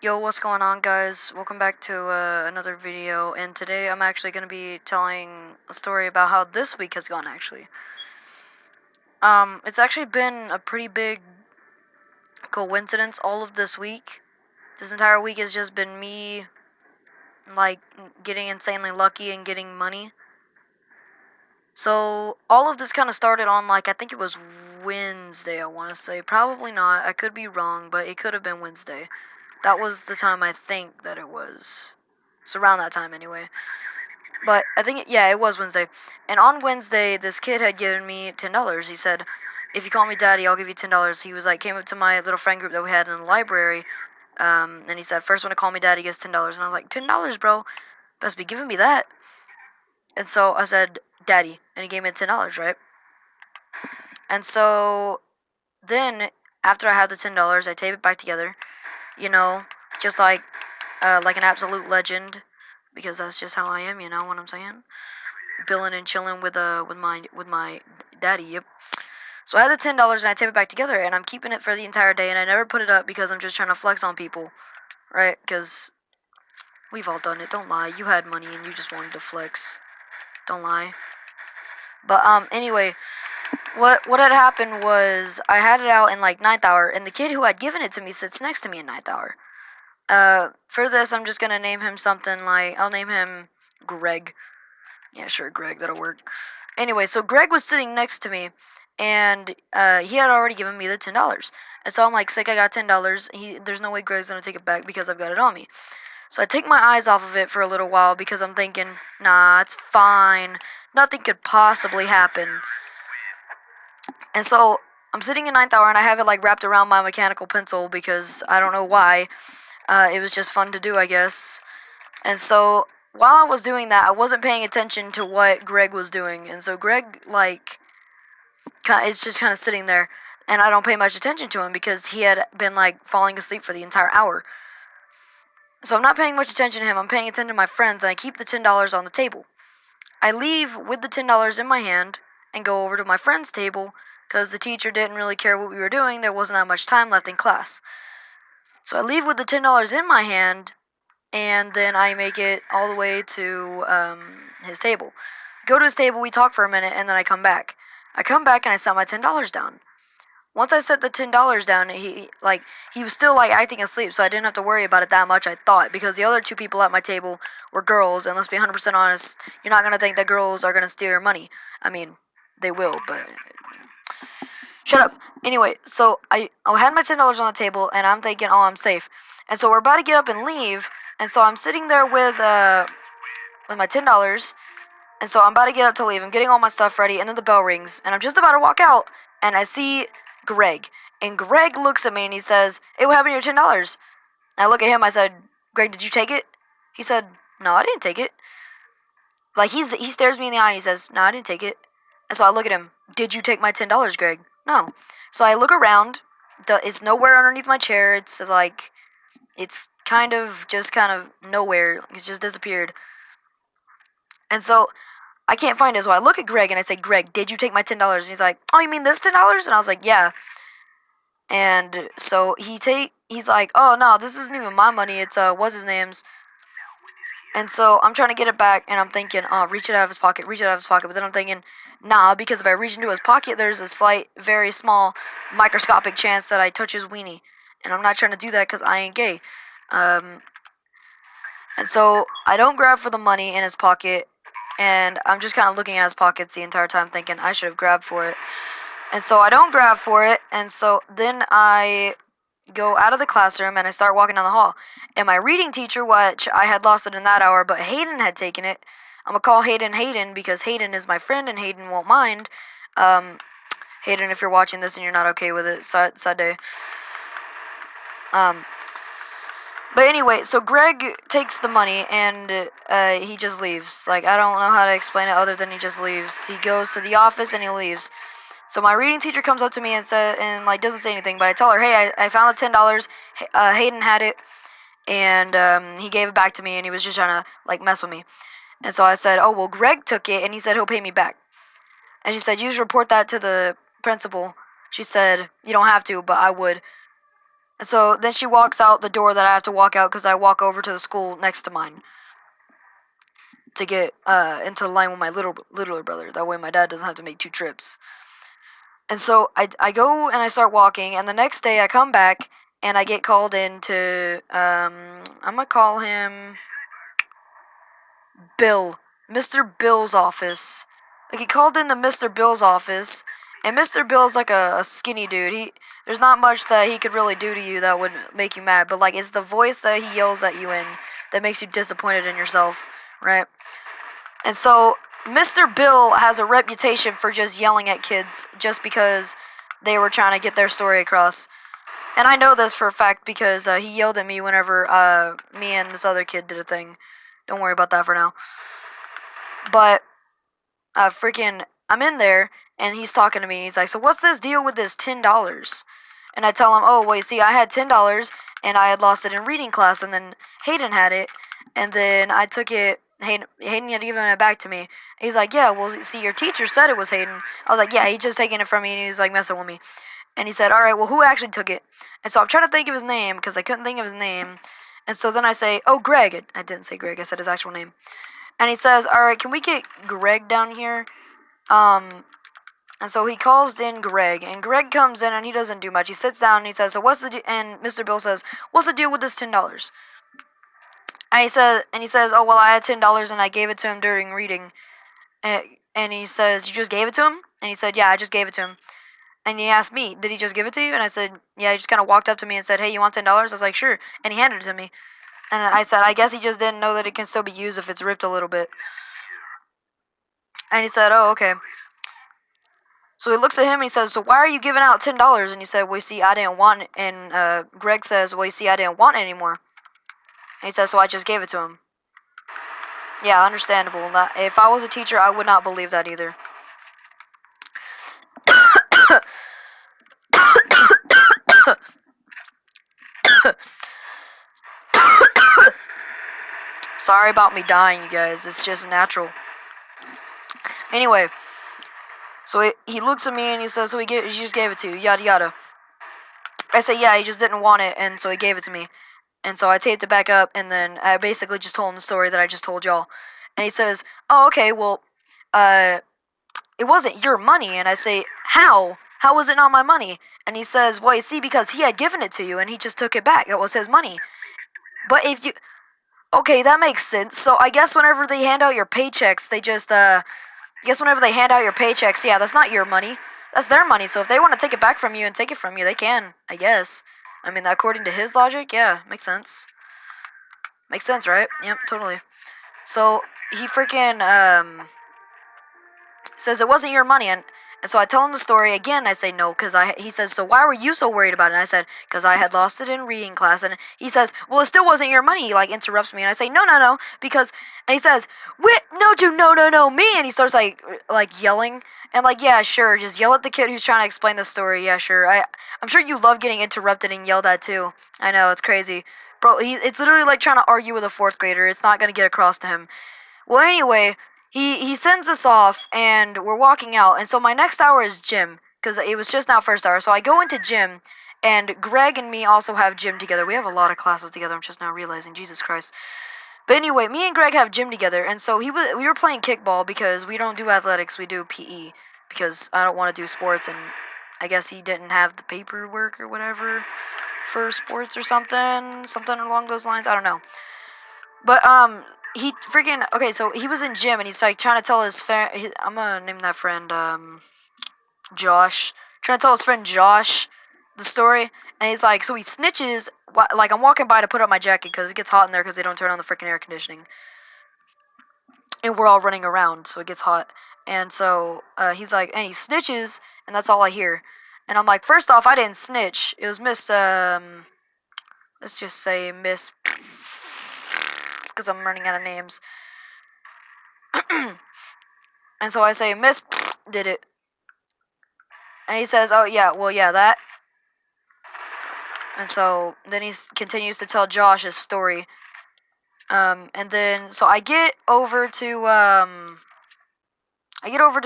Yo, what's going on, guys? Welcome back to another video, and today I'm actually going to be telling a story about how this week has gone, actually. It's actually been a pretty big coincidence all of this week. This entire week has just been me, like, getting insanely lucky and getting money. So, all of this kind of started on, I think it was Wednesday, I want to say. Probably not. I could be wrong, but it could have been Wednesday. That was the time I think that it was. It's around that time, anyway. But I think, it was Wednesday. And on Wednesday, this kid had given me $10. He said, if you call me daddy, I'll give you $10. He was like, came up to my little friend group that we had in the library. And he said, first one to call me daddy gets $10. And I was like, $10, bro? Best be giving me that. And so I said, daddy. And he gave me $10, right? And so then, after I had the $10, I tape it back together. You know, just like an absolute legend. Because that's just how I am, you know what I'm saying? Billing and chilling with my daddy, yep. So I had the $10 and I tape it back together, and I'm keeping it for the entire day, and I never put it up because I'm just trying to flex on people, right? Because we've all done it. Don't lie. You had money and you just wanted to flex. Don't lie. But anyway, what had happened was I had it out in like ninth hour, and the kid who had given it to me sits next to me in ninth hour. For this, I'm just gonna name him something like, I'll name him Greg. Yeah, sure, Greg, that'll work. Anyway, so Greg was sitting next to me, and he had already given me the $10. And so I'm like, sick, I got $10. There's no way Greg's gonna take it back because I've got it on me. So I take my eyes off of it for a little while because I'm thinking, nah, it's fine. Nothing could possibly happen. And so I'm sitting in ninth hour, and I have it like wrapped around my mechanical pencil because I don't know why. It was just fun to do, I guess. And so while I was doing that, I wasn't paying attention to what Greg was doing. And so Greg, is just kind of sitting there, and I don't pay much attention to him because he had been, falling asleep for the entire hour. So I'm not paying much attention to him. I'm paying attention to my friends, and I keep the $10 on the table. I leave with the $10 in my hand and go over to my friend's table because the teacher didn't really care what we were doing. There wasn't that much time left in class. So I leave with the $10 in my hand, and then I make it all the way to his table. Go to his table, we talk for a minute, and then I come back. I come back and I set my $10 down. Once I set the $10 down, he was still acting asleep, so I didn't have to worry about it that much, I thought, because the other two people at my table were girls, and let's be 100% honest, you're not gonna think that girls are gonna steal your money. I mean, they will, but shut up. Anyway, so I had my $10 on the table, and I'm thinking, oh, I'm safe. And so we're about to get up and leave, and so I'm sitting there with my $10, and so I'm about to get up to leave. I'm getting all my stuff ready, and then the bell rings, and I'm just about to walk out, and I see Greg. And Greg looks at me, and he says, hey, what happened to your $10? And I look at him, I said, Greg, did you take it? He said, no, I didn't take it. He stares me in the eye, and he says, no, I didn't take it. And so I look at him, did you take my $10, Greg? No. So I look around, it's nowhere underneath my chair, it's kind of nowhere, it's just disappeared. And so I can't find it, so I look at Greg and I say, Greg, did you take my $10? And he's like, oh, you mean this $10? And I was like, yeah. And so he's like, oh, no, this isn't even my money, it's what's his name's. And so I'm trying to get it back, and I'm thinking, oh, reach it out of his pocket, but then I'm thinking, nah, because if I reach into his pocket, there's a slight, very small, microscopic chance that I touch his weenie, and I'm not trying to do that because I ain't gay. And so I don't grab for the money in his pocket, and I'm just kind of looking at his pockets the entire time thinking I should have grabbed for it. And so I don't grab for it, and so then I go out of the classroom and I start walking down the hall. And my reading teacher, which I had lost it in that hour, but Hayden had taken it. I'm going to call Hayden because Hayden is my friend and Hayden won't mind. Hayden, if you're watching this and you're not okay with it, sad day. But anyway, so Greg takes the money and he just leaves. I don't know how to explain it other than he just leaves. He goes to the office and he leaves. So my reading teacher comes up to me and doesn't say anything, but I tell her, hey, I found the $10. Hayden had it, and he gave it back to me, and he was just trying to mess with me. And so I said, oh, well, Greg took it, and he said he'll pay me back. And she said, you just report that to the principal. She said, you don't have to, but I would. And so then she walks out the door that I have to walk out because I walk over to the school next to mine to get into the line with my littler brother. That way my dad doesn't have to make 2 trips. And so I go and I start walking, and the next day I come back and I get called into I'm gonna call him Bill, Mr. Bill's office. I get called into Mr. Bill's office, and Mr. Bill's like a skinny dude. There's not much that he could really do to you that would make you mad, but like it's the voice that he yells at you in that makes you disappointed in yourself, right? And so Mr. Bill has a reputation for just yelling at kids just because they were trying to get their story across. And I know this for a fact because he yelled at me whenever me and this other kid did a thing. Don't worry about that for now. But I'm in there and he's talking to me. He's like, "So what's this deal with this $10?" And I tell him, "Oh, wait, see, I had $10 and I had lost it in reading class, and then Hayden had it, and then I took it. Hayden had given it back to me." He's like, "Yeah, well, see, your teacher said it was Hayden." I was like, "Yeah, he just taking it from me," and he was like messing with me. And he said, "All right, well, who actually took it?" And so I'm trying to think of his name because I couldn't think of his name. And so then I say, "Oh, Greg." I didn't say Greg. I said his actual name. And he says, "All right, can we get Greg down here?" And so he calls in Greg, and Greg comes in and he doesn't do much. He sits down and he says, "So what's the and Mr. Bill says, "What's the deal with this $10?" And he says, "Oh, well, I had $10 and I gave it to him during reading." And he says, "You just gave it to him?" And he said, "Yeah, I just gave it to him." And he asked me, "Did he just give it to you?" And I said, "Yeah." He just kind of walked up to me and said, "Hey, you want $10?" I was like, "Sure." And he handed it to me. And I said, "I guess he just didn't know that it can still be used if it's ripped a little bit." And he said, "Oh, okay." So he looks at him and he says, "So why are you giving out $10?" And he said, "Well, you see, I didn't want it." And Greg says, "Well, you see, I didn't want it anymore." And he says, "So I just gave it to him." Yeah, understandable. If I was a teacher, I would not believe that either. Sorry about me dying, you guys. It's just natural. Anyway, so he looks at me and he says, "So he just gave it to you, yada yada." I say, "Yeah, he just didn't want it, and so he gave it to me." And so I taped it back up, and then I basically just told him the story that I just told y'all. And he says, "Oh, okay, well, it wasn't your money." And I say, "How? How was it not my money?" And he says, "Well, you see, because he had given it to you, and he just took it back. That was his money. But if you... Okay, that makes sense. So I guess whenever they hand out your paychecks, they just, I guess whenever they hand out your paychecks, yeah, that's not your money. That's their money. So if they want to take it back from you and take it from you, they can, I guess. I mean, according to his logic, yeah, makes sense. Makes sense, right? Yep, totally. So he freaking, says it wasn't your money, and so I tell him the story again. I say no, because he says, "So why were you so worried about it?" And I said, "Because I had lost it in reading class." And he says, "Well, it still wasn't your money." He like interrupts me, and I say, "No, no, no," because, and he says, "Wait, no, dude, no, no, no, me," and he starts like yelling. And like, yeah, sure, just yell at the kid who's trying to explain the story. Yeah, sure. I'm sure you love getting interrupted and yelled at too. I know, it's crazy. Bro, it's literally like trying to argue with a 4th grader. It's not gonna get across to him. Well, anyway, he sends us off, and we're walking out. And so my next hour is gym, because it was just now first hour. So I go into gym, and Greg and me also have gym together. We have a lot of classes together. I'm just now realizing, Jesus Christ. But anyway, me and Greg have gym together, and so we were playing kickball because we don't do athletics, we do PE, because I don't want to do sports, and I guess he didn't have the paperwork or whatever for sports or something along those lines. I don't know. But he freaking okay. So he was in gym and he's like trying to tell his friend. I'm gonna name that friend Josh. Trying to tell his friend Josh the story, and he's like, so he snitches. Like I'm walking by to put up my jacket because it gets hot in there because they don't turn on the freaking air conditioning, and we're all running around, so it gets hot. And so he's like, and he snitches, and that's all I hear. And I'm like, first off, I didn't snitch. It was Miss let's just say Miss, because I'm running out of names. And so I say, Miss did it. And he says, "Oh, yeah, well, yeah, that." And so then he continues to tell Josh his story. And then, so I get over to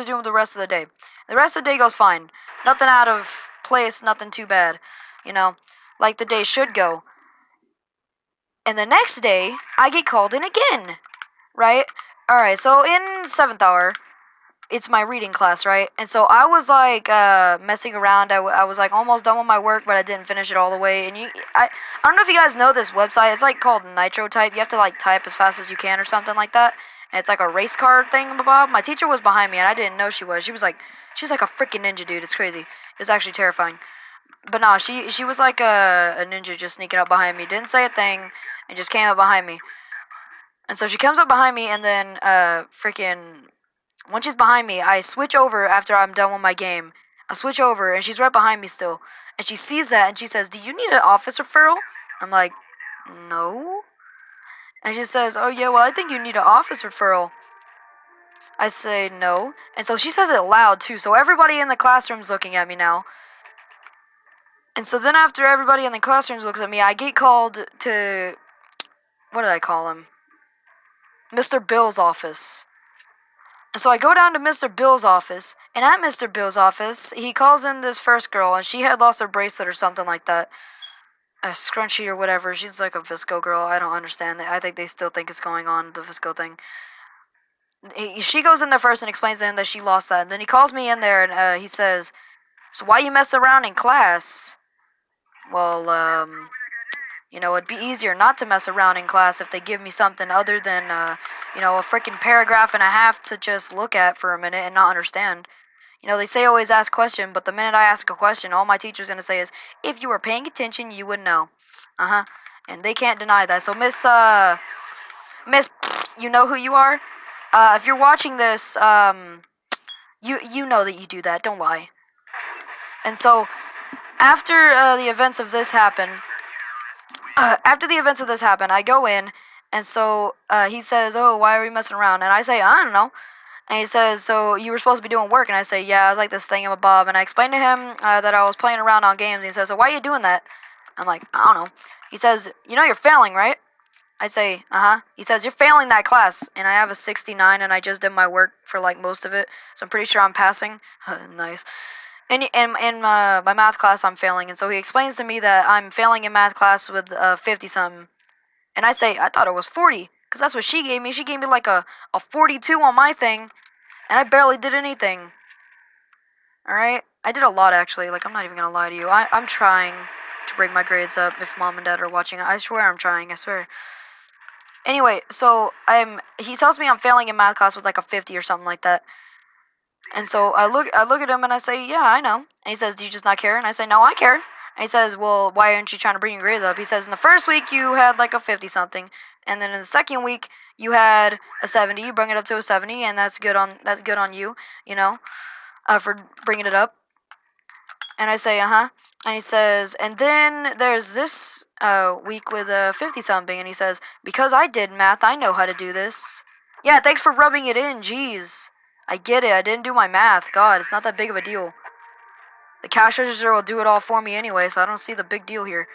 doing the rest of the day. The rest of the day goes fine. Nothing out of place, nothing too bad, you know. like the day should go. And the next day, I get called in again, right? Alright, so in 7th hour, it's my reading class, right? And so I was like messing around. I was like almost done with my work, but I didn't finish it all the way. And I don't know if you guys know this website. It's like called Nitro Type. You have to like type as fast as you can or something like that. And it's like a race car thing, Bob. My teacher was behind me, and I didn't know she was. She's like a freaking ninja, dude. It's crazy. It's actually terrifying. But nah, she was like a ninja just sneaking up behind me. Didn't say a thing, and just came up behind me. And so she comes up behind me, and then freaking once she's behind me, I switch over after I'm done with my game. I switch over, and she's right behind me still. And she sees that, and she says, "Do you need an office referral?" I'm like, "No." And she says, "Oh, yeah, well, I think you need an office referral." I say, "No." And so she says it loud, too, so everybody in the classroom's looking at me now. And so then after everybody in the classroom looks at me, I get called to, what did I call him? Mr. Bill's office. And so I go down to Mr. Bill's office, and at Mr. Bill's office, he calls in this first girl, and she had lost her bracelet or something like that. A scrunchie or whatever. She's like a Visco girl. I don't understand it. I think they still think it's going on, the Visco thing. She goes in there first and explains to him that she lost that. And then he calls me in there, and he says, "So why you mess around in class?" Well, it'd be easier not to mess around in class if they give me something other than, a freaking paragraph and a half to just look at for a minute and not understand. They say always ask question, but the minute I ask a question, all my teacher's going to say is, "If you were paying attention, you would know." Uh-huh. And they can't deny that. So, Miss, you know who you are? If you're watching this, you know that you do that. Don't lie. And so, after the events of this happen, I go in, and so he says, "Oh, why are we messing around?" And I say, "I don't know." And he says, "So you were supposed to be doing work?" And I say, "Yeah, I was like this thingamabob." And I explained to him that I was playing around on games. And he says, "So why are you doing that?" I'm like, "I don't know." He says, "You know you're failing, right?" I say, "Uh-huh." He says, "You're failing that class." And I have a 69, and I just did my work for like most of it. So I'm pretty sure I'm passing. Nice. And in my math class, I'm failing. And so he explains to me that I'm failing in math class with 50-something. And I say, "I thought it was 40. Because that's what she gave me. She gave me like a 42 on my thing. And I barely did anything. Alright? I did a lot, actually. Like, I'm not even going to lie to you. I'm trying to bring my grades up if mom and dad are watching. I swear I'm trying. I swear. Anyway, so he tells me I'm failing in math class with like a 50 or something like that. And so I look at him and I say, "Yeah, I know." And he says, "Do you just not care?" And I say, "No, I care." And he says, "Well, why aren't you trying to bring your grades up?" He says, "In the first week you had like a 50 something, and then in the second week you had a 70. You bring it up to a 70, and that's good on you, for bringing it up." And I say, "Uh-huh." And he says, "And then there's this week with a 50 something." And he says, "Because I did math, I know how to do this." Yeah, thanks for rubbing it in. Jeez. I get it. I didn't do my math. God, it's not that big of a deal. The cash register will do it all for me anyway, so I don't see the big deal here.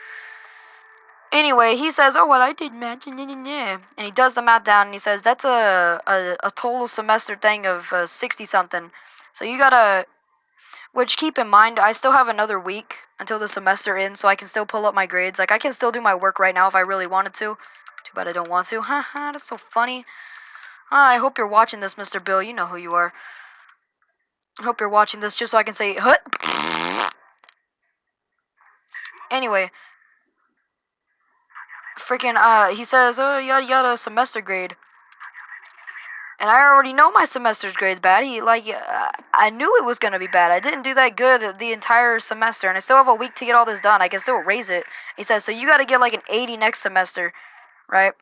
Anyway, he says, "Oh, well, I did math." And he does the math down, and he says, "That's a total semester thing of 60-something. So you gotta..." Which, keep in mind, I still have another week until the semester ends, so I can still pull up my grades. Like, I can still do my work right now if I really wanted to. Too bad I don't want to. Haha, that's so funny. I hope you're watching this, Mr. Bill. You know who you are. I hope you're watching this just so I can say, "Hut." Anyway. Freaking, he says, "Oh, yada yada, semester grade." And I already know my semester's grade's bad. I knew it was going to be bad. I didn't do that good the entire semester, and I still have a week to get all this done. I can still raise it. He says, "So you got to get like an 80 next semester, right?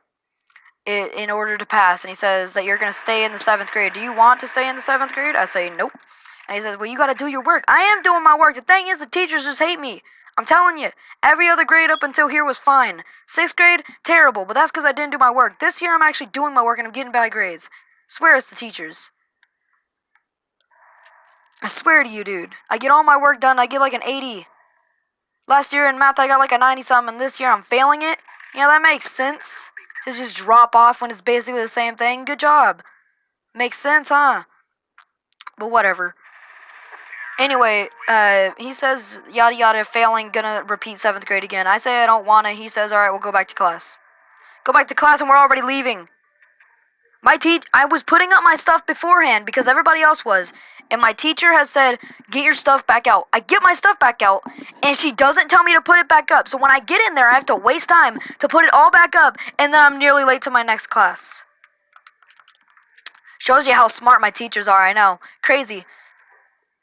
In order to pass." And he says that you're going to stay in the 7th grade. "Do you want to stay in the 7th grade?" I say, "Nope." And he says, "Well, you got to do your work." I am doing my work. The thing is, the teachers just hate me. I'm telling you, every other grade up until here was fine. 6th grade, terrible, but that's because I didn't do my work. This year, I'm actually doing my work, and I'm getting bad grades. Swear it's the teachers. I swear to you, dude. I get all my work done, I get like an 80. Last year in math, I got like a 90-something, and this year I'm failing it? Yeah, that makes sense. To just drop off when it's basically the same thing. Good job. Makes sense, huh? But whatever. Anyway, he says, yada yada, failing, gonna repeat 7th grade again. I say I don't wanna. He says, alright, we'll go back to class. Go back to class and we're already leaving. I was putting up my stuff beforehand because everybody else was. And my teacher has said, get your stuff back out. I get my stuff back out, and she doesn't tell me to put it back up. So when I get in there, I have to waste time to put it all back up, and then I'm nearly late to my next class. Shows you how smart my teachers are, I know. Crazy.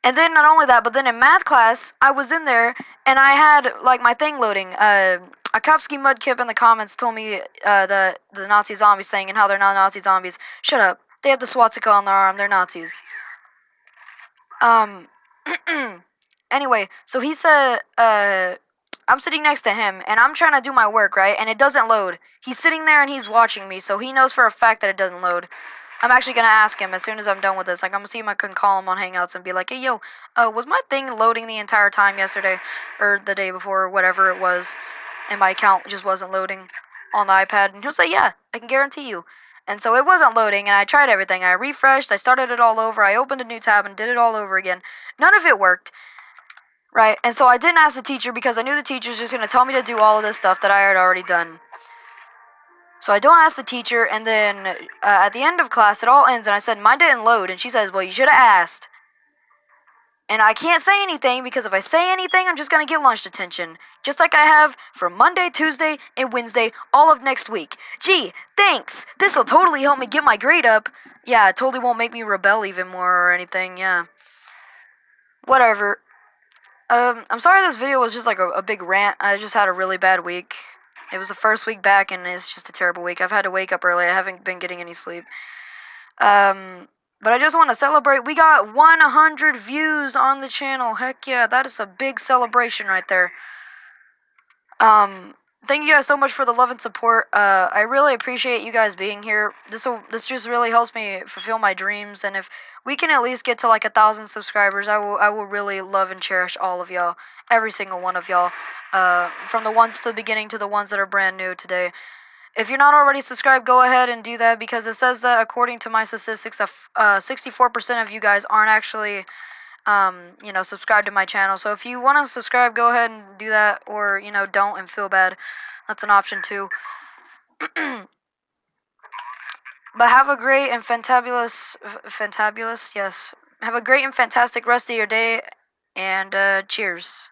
And then not only that, but then in math class, I was in there, and I had, like, my thing loading. Akopsky Mudkip in the comments told me the Nazi zombies thing and how they're not Nazi zombies. Shut up. They have the swastika on their arm. They're Nazis. Anyway, so he said, I'm sitting next to him, and I'm trying to do my work, right? And it doesn't load. He's sitting there, and he's watching me, so he knows for a fact that it doesn't load. I'm actually going to ask him as soon as I'm done with this. Like, I'm going to see if I can call him on Hangouts and be like, hey, yo, was my thing loading the entire time yesterday? Or the day before, or whatever it was, and my account just wasn't loading on the iPad? And he'll say, yeah, I can guarantee you. And so it wasn't loading, and I tried everything. I refreshed, I started it all over, I opened a new tab and did it all over again. None of it worked, right? And so I didn't ask the teacher because I knew the teacher's just going to tell me to do all of this stuff that I had already done. So I don't ask the teacher, and then at the end of class, it all ends, and I said, mine didn't load, and she says, well, you should have asked. And I can't say anything, because if I say anything, I'm just going to get lunch detention. Just like I have for Monday, Tuesday, and Wednesday, all of next week. Gee, thanks! This'll totally help me get my grade up. Yeah, it totally won't make me rebel even more or anything, yeah. Whatever. I'm sorry this video was just like a big rant. I just had a really bad week. It was the first week back, and it's just a terrible week. I've had to wake up early. I haven't been getting any sleep. But I just want to celebrate. We got 100 views on the channel. Heck yeah, that is a big celebration right there. Thank you guys so much for the love and support. I really appreciate you guys being here. This just really helps me fulfill my dreams, and if we can at least get to like 1,000 subscribers, I will really love and cherish all of y'all, every single one of y'all, from the ones to the beginning to the ones that are brand new today. If you're not already subscribed, go ahead and do that, because it says that according to my statistics, 64% of you guys aren't actually subscribe to my channel. So if you want to subscribe, go ahead and do that, or, don't and feel bad. That's an option too. But have a great and fantabulous, yes. Have a great and fantastic rest of your day, and cheers.